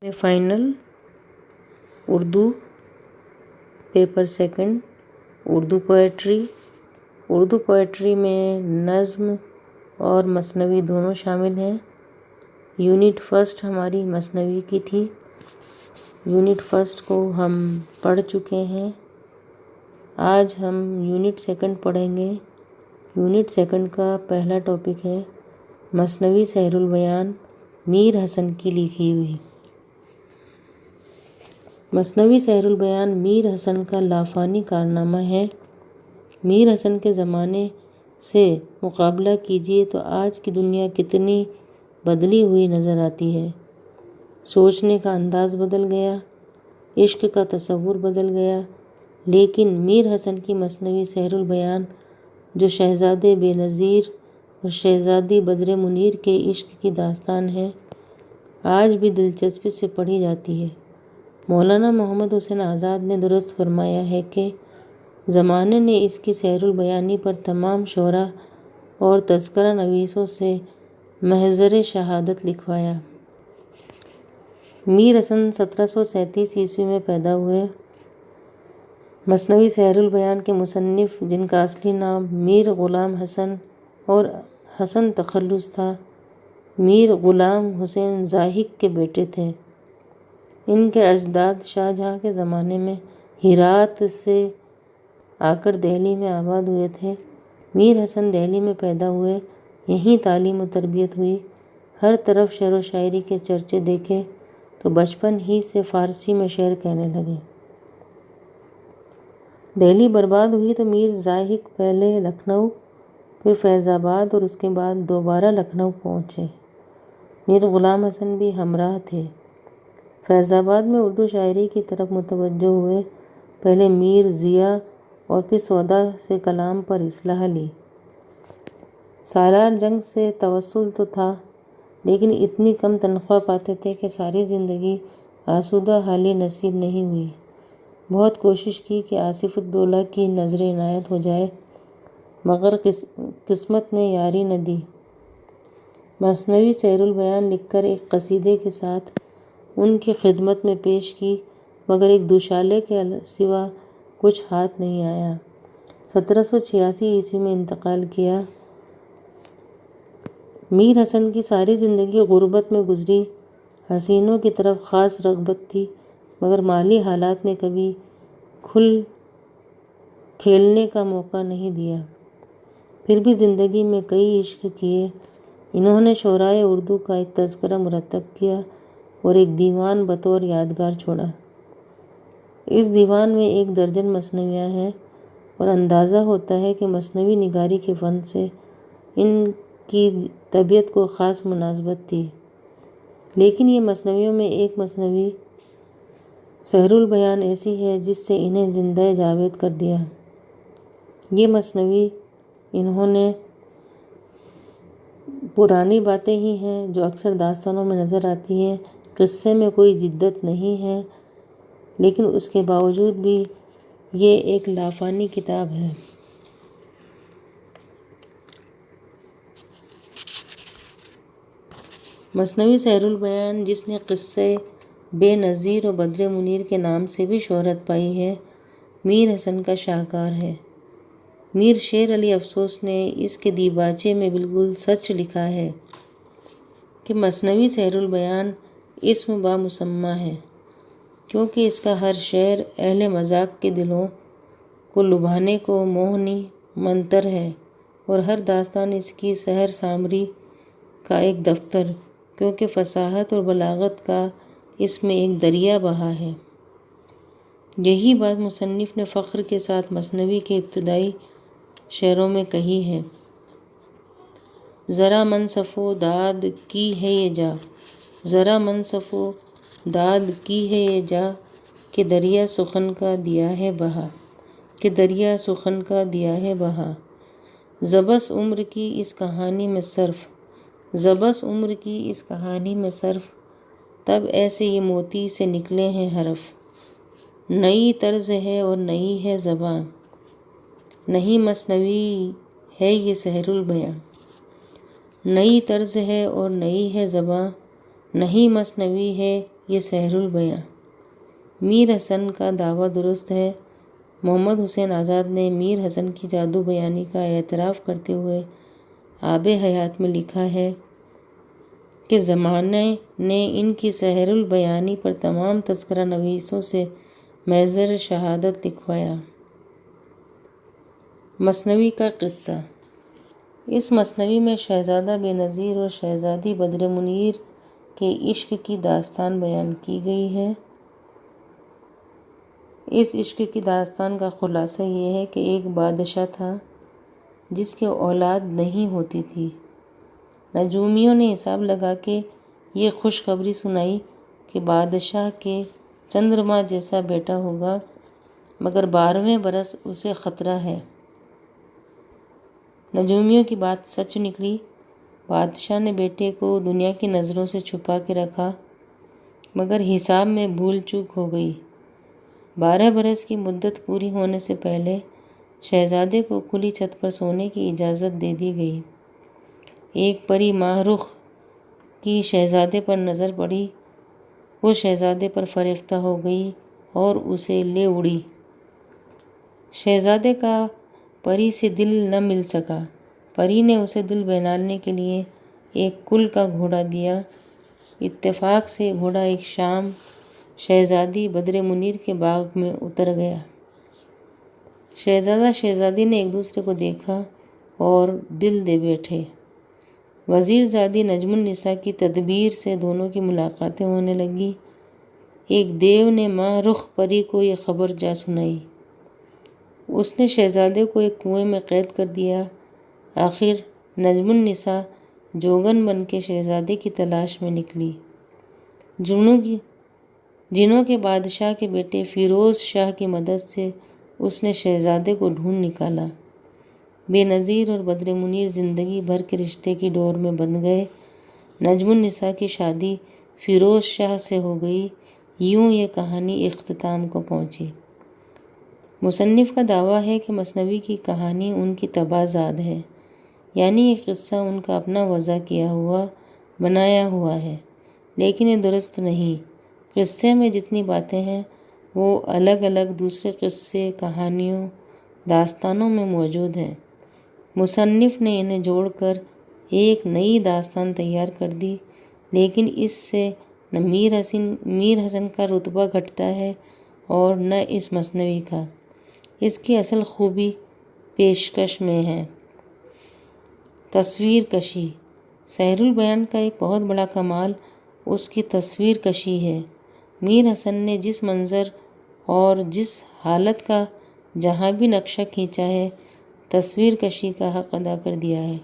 Final Urdu paper second Urdu poetry میں نظم اور مثنوی دونوں شامل ہیں۔ یونٹ فرسٹ ہماری مثنوی کی تھی۔ یونٹ فرسٹ کو ہم پڑھ چکے ہیں۔ آج ہم یونٹ سیکنڈ پڑھیں گے۔ یونٹ سیکنڈ کا پہلا ٹاپک ہے مثنوی سحر البیان میر حسن کی لکھی ہوئی۔ مثنوی سحر البیان میر حسن کا لافانی کارنامہ ہے۔ میر حسن کے زمانے سے مقابلہ کیجیے تو آج کی دنیا کتنی بدلی ہوئی نظر آتی ہے۔ سوچنے کا انداز بدل گیا، عشق کا تصور بدل گیا، لیکن میر حسن کی مثنوی سحر البیان جو شہزادے بے نظیر اور شہزادی بدر منیر کے عشق کی داستان ہے، آج بھی دلچسپی سے پڑھی جاتی ہے۔ مولانا محمد حسین آزاد نے درست فرمایا ہے کہ زمانے نے اس کی سحر البیانی پر تمام شعراء اور تذکرہ نویسوں سے محضر شہادت لکھوایا۔ میر حسن 1737 میں پیدا ہوئے۔ مثنوی سحر البیان کے مصنف، جن کا اصلی نام میر غلام حسن اور حسن تخلص تھا، میر غلام حسین ضاحک کے بیٹے تھے۔ ان کے اجداد شاہجہاں کے زمانے میں ہرات سے آ کر دہلی میں آباد ہوئے تھے۔ میر حسن دہلی میں پیدا ہوئے، یہیں تعلیم و تربیت ہوئی۔ ہر طرف شعر و شاعری کے چرچے دیکھے تو بچپن ہی سے فارسی میں شعر کہنے لگے۔ دہلی برباد ہوئی تو میر ضاحک پہلے لکھنؤ، پھر فیض آباد اور اس کے بعد دوبارہ لکھنؤ پہنچے۔ میر غلام حسن بھی ہمراہ تھے۔ فیض آباد میں اردو شاعری کی طرف متوجہ ہوئے۔ پہلے میر ضیاء اور پھر سودا سے کلام پر اصلاح لی۔ سالار جنگ سے توسل تو تھا، لیکن اتنی کم تنخواہ پاتے تھے کہ ساری زندگی آسودہ حالی نصیب نہیں ہوئی۔ بہت کوشش کی کہ آصف الدولہ کی نظر عنایت ہو جائے، مگر قسمت نے یاری نہ دی۔ مثنوی سحر البیان لکھ کر ایک قصیدے کے ساتھ ان کی خدمت میں پیش کی، مگر ایک دوشالے کے سوا کچھ ہاتھ نہیں آیا۔ 1786 میں انتقال کیا۔ میر حسن کی ساری زندگی غربت میں گزری۔ حسینوں کی طرف خاص رغبت تھی، مگر مالی حالات نے کبھی کھل کھیلنے کا موقع نہیں دیا۔ پھر بھی زندگی میں کئی عشق کیے۔ انہوں نے شعرائے اردو کا ایک تذکرہ مرتب کیا اور ایک دیوان بطور یادگار چھوڑا۔ اس دیوان میں 1 درجن مثنویاں ہیں اور اندازہ ہوتا ہے کہ مثنوی نگاری کے فن سے ان کی طبیعت کو خاص مناسبت تھی۔ لیکن یہ مثنویوں میں ایک مثنوی سحر البیان ایسی ہے جس سے انہیں زندہ جاوید کر دیا۔ یہ مثنوی انہوں نے پرانی باتیں ہی ہیں جو اکثر داستانوں میں نظر آتی ہیں۔ قصے میں کوئی جدت نہیں ہے، لیکن اس کے باوجود بھی یہ ایک لافانی کتاب ہے۔ مثنوی سحر البیان، جس نے قصے بے نظیر و بدر منیر کے نام سے بھی شہرت پائی ہے، میر حسن کا شاہکار ہے۔ میر شیر علی افسوس نے اس کے دیباچے میں بالکل سچ لکھا ہے کہ مثنوی سحر البیان اسم با مسمی ہے، کیونکہ اس کا ہر شعر اہل مذاق کے دلوں کو لبھانے کو موہنی منتر ہے، اور ہر داستان اس کی سحر سامری کا ایک دفتر، کیونکہ فصاحت اور بلاغت کا اس میں ایک دریا بہا ہے۔ یہی بات مصنف نے فخر کے ساتھ مثنوی کے ابتدائی شعروں میں کہی ہے: ذرا منصف و داد کی ہے یہ جا، ذرا منصف و داد کی ہے یہ جا، کہ دریا سخن کا دیا ہے بہا، کہ دریا سخن کا دیا ہے بہا، زبس عمر کی اس کہانی میں صرف، زبس عمر کی اس کہانی میں صرف، تب ایسے یہ موتی سے نکلے ہیں حرف، نئی طرز ہے اور نئی ہے زباں، نہیں مثنوی ہے یہ سحر البیاں، نئی طرز ہے اور نئی ہے زباں، نہیں مثنوی ہے یہ سحر البیاں۔ میر حسن کا دعویٰ درست ہے۔ محمد حسین آزاد نے میر حسن کی جادو بیانی کا اعتراف کرتے ہوئے آب حیات میں لکھا ہے کہ زمانے نے ان کی سحر البیانی پر تمام تذکرہ نویسوں سے محضر شہادت لکھوایا۔ مثنوی کا قصہ۔ اس مثنوی میں شہزادہ بے نظیر اور شہزادی بدر منیر کے عشق کی داستان بیان کی گئی ہے۔ اس عشق کی داستان کا خلاصہ یہ ہے کہ ایک بادشاہ تھا جس کے اولاد نہیں ہوتی تھی۔ نجومیوں نے حساب لگا کے یہ خوشخبری سنائی کہ بادشاہ کے چندرما جیسا بیٹا ہوگا، مگر 12ویں برس اسے خطرہ ہے۔ نجومیوں کی بات سچ نکلی۔ بادشاہ نے بیٹے کو دنیا کی نظروں سے چھپا کے رکھا، مگر حساب میں بھول چوک ہو گئی۔ 12 برس کی مدت پوری ہونے سے پہلے شہزادے کو کھلی چھت پر سونے کی اجازت دے دی گئی۔ ایک پری ماہ رخ کی شہزادے پر نظر پڑی، وہ شہزادے پر فریفتہ ہو گئی اور اسے لے اڑی۔ شہزادے کا پری سے دل نہ مل سکا۔ پری نے اسے دل بہلانے کے لیے ایک کل کا گھوڑا دیا۔ اتفاق سے گھوڑا ایک شام شہزادی بدر منیر کے باغ میں اتر گیا۔ شہزادہ شہزادی نے ایک دوسرے کو دیکھا اور دل دے بیٹھے۔ وزیر زادی نجم النساء کی تدبیر سے دونوں کی ملاقاتیں ہونے لگیں۔ ایک دیو نے ماہ رخ پری کو یہ خبر جا سنائی۔ اس نے شہزادے کو ایک کنویں میں قید کر دیا۔ آخر نجم النساء جوگن بن کے شہزادے کی تلاش میں نکلی۔ جنوں کے بادشاہ کے بیٹے فیروز شاہ کی مدد سے اس نے شہزادے کو ڈھونڈ نکالا۔ بے نظیر اور بدر منیر زندگی بھر کے رشتے کی ڈور میں بندھ گئے۔ نجم النساء کی شادی فیروز شاہ سے ہو گئی۔ یوں یہ کہانی اختتام کو پہنچی۔ مصنف کا دعویٰ ہے کہ مثنوی کی کہانی ان کی تباہ ہے، یعنی یہ قصہ ان کا اپنا وضع کیا ہوا بنایا ہوا ہے، لیکن یہ درست نہیں۔ قصے میں جتنی باتیں ہیں وہ الگ الگ دوسرے قصے، کہانیوں، داستانوں میں موجود ہیں۔ مصنف نے انہیں جوڑ کر ایک نئی داستان تیار کر دی، لیکن اس سے نہ میر حسن کا رتبہ گھٹتا ہے اور نہ اس مثنوی کا۔ اس کی اصل خوبی پیشکش میں ہے۔ تصویر کشی۔ سحر البیان کا ایک بہت بڑا کمال اس کی تصویر کشی ہے۔ میر حسن نے جس منظر اور جس حالت کا جہاں بھی نقشہ کھینچا ہے، تصویر کشی کا حق ادا کر دیا ہے۔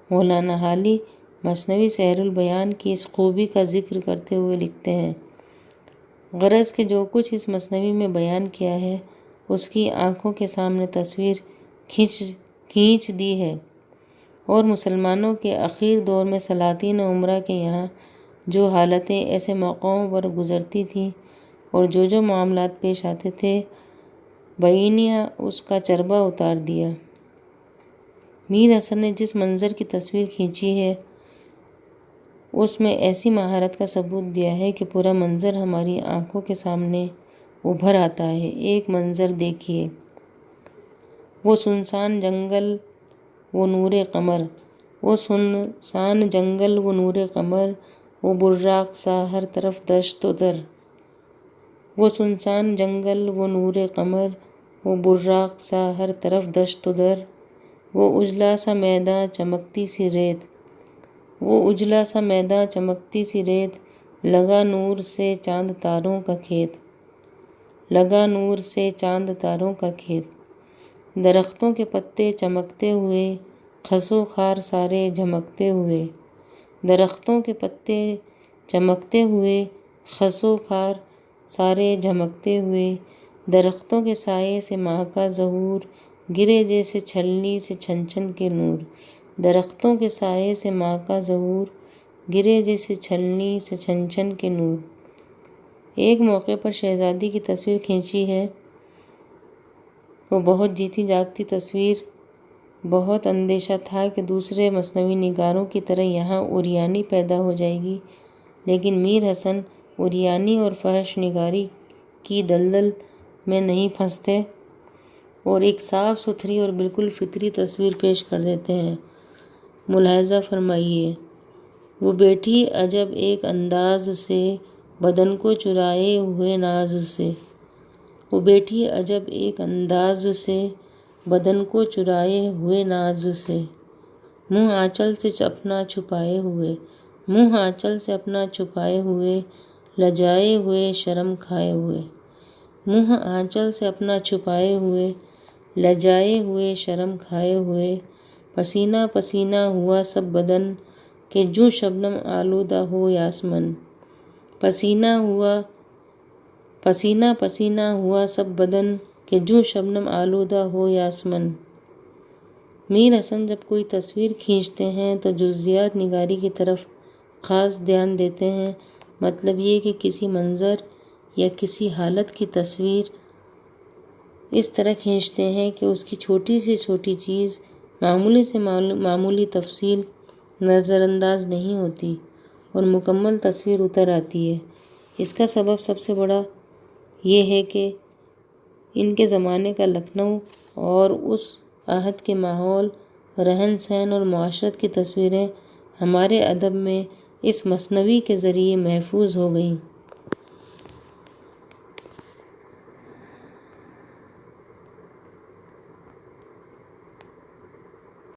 مولانا حالی مثنوی سحر البیان کی اس خوبی کا ذکر کرتے ہوئے لکھتے ہیں، غرض کہ جو کچھ اس مثنوی میں بیان کیا ہے اس کی آنکھوں کے سامنے تصویر کھینچ دی ہے، اور مسلمانوں کے اخیر دور میں سلاطین عمرہ کے یہاں جو حالتیں ایسے موقعوں پر گزرتی تھیں اور جو معاملات پیش آتے تھے، بعینیہ اس کا چربہ اتار دیا۔ میر حسن نے جس منظر کی تصویر کھینچی ہے اس میں ایسی مہارت کا ثبوت دیا ہے کہ پورا منظر ہماری آنکھوں کے سامنے ابھر آتا ہے۔ ایک منظر دیکھیے، وہ سنسان جنگل وہ نور قمر، وہ سنسان جنگل وہ نور قمر، وہ براق سا ہر طرف دشت و در۔ وہ سنسان جنگل وہ نور قمر، وہ براق سا ہر طرف دشت و در۔ وہ اجلا سا میداں چمکتی سی ریت، وہ اجلا سا میداں چمکتی سی ریت، لگا نور سے چاند تاروں کا کھیت، لگا نور سے چاند تاروں کا کھیت۔ درختوں کے پتے چمکتے ہوئے، خس و خار سارے جھمکتے ہوئے، درختوں کے پتے چمکتے ہوئے، خس و خار سارے جھمکتے ہوئے، درختوں کے سائے سے ماہ کا ظہور، گرے جیسے چھلنی سے چھن چھن کے نور، درختوں کے سائے سے ماہ کا ظہور، گرے جیسے چھلنی سے چھن چھن کے نور۔ ایک موقع پر شہزادی کی تصویر کھینچی ہے، وہ بہت جیتی جاگتی تصویر۔ بہت اندیشہ تھا کہ دوسرے مثنوی نگاروں کی طرح یہاں عریانی پیدا ہو جائے گی، لیکن میر حسن اریانی اور فحش نگاری کی دلدل میں نہیں پھنستے اور ایک صاف ستھری اور بالکل فطری تصویر پیش کر دیتے ہیں۔ ملاحظہ فرمائیے، وہ بیٹھی عجب ایک انداز سے بدن کو چرائے ہوئے ناز سے، وہ بیٹھی عجب ایک انداز سے بدن کو چرائے ہوئے ناز سے، منہ آنچل سے اپنا چھپائے ہوئے، منہ آنچل سے اپنا چھپائے ہوئے، لجائے ہوئے شرم کھائے ہوئے، منہ آنچل سے اپنا چھپائے ہوئے، لجائے ہوئے شرم کھائے ہوئے، پسینہ پسینہ ہوا سب بدن کہ جوں شبنم آلودہ ہو یاسمن، پسینہ پسینہ ہوا سب بدن کہ جوں شبنم آلودہ ہو یاسمن۔ میر حسن جب کوئی تصویر کھینچتے ہیں تو جزیات نگاری کی طرف خاص دھیان دیتے ہیں، مطلب یہ کہ کسی منظر یا کسی حالت کی تصویر اس طرح کھینچتے ہیں کہ اس کی چھوٹی سے چھوٹی چیز، معمولی سے معمولی تفصیل نظر انداز نہیں ہوتی اور مکمل تصویر اتر آتی ہے۔ اس کا سبب سب سے بڑا یہ ہے کہ ان کے زمانے کا لکھنؤ اور اس عہد کے ماحول، رہن سہن اور معاشرت کی تصویریں ہمارے ادب میں اس مثنوی کے ذریعے محفوظ ہو گئیں۔